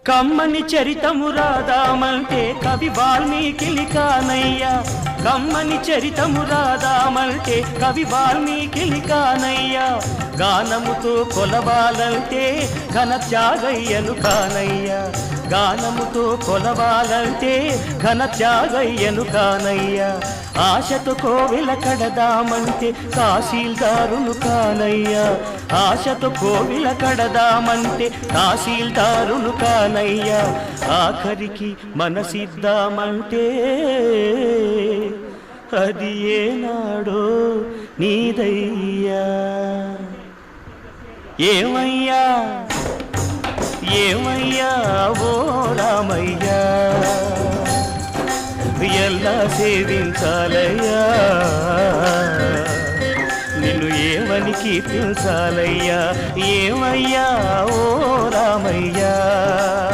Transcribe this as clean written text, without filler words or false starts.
కమ్మని చరితము రాదామంటే కవి వాల్మీకి కానయ్యా. కమ్మని చరితము రాదామంటే కవి వాల్మీకి కానయ్యా. గానముతో కొలవాలంటే ఘన త్యాగయ్యను కానయ్యా. గానముతో కొలవాలంటే ఘన త్యాగయ్యను కానయ్యా. ఆశతో కోవెల కడదామంటే తహసీల్దారును కానయ్యా. ఆశతో కోవెల కడదామంటే తహసీల్దారును కానయ్యా. ఆఖరికి మనసిద్దామంటే అది ఏనాడో నీదయ్యా. ఏమయ్యా ఏమయ్యా ఓ రామయ్యా, ఎలా సేవించాలయ్యా, నిన్ను ఏమని కీర్తించాలయ్యా. ఏమయ్యా ఓ రామయ్యా.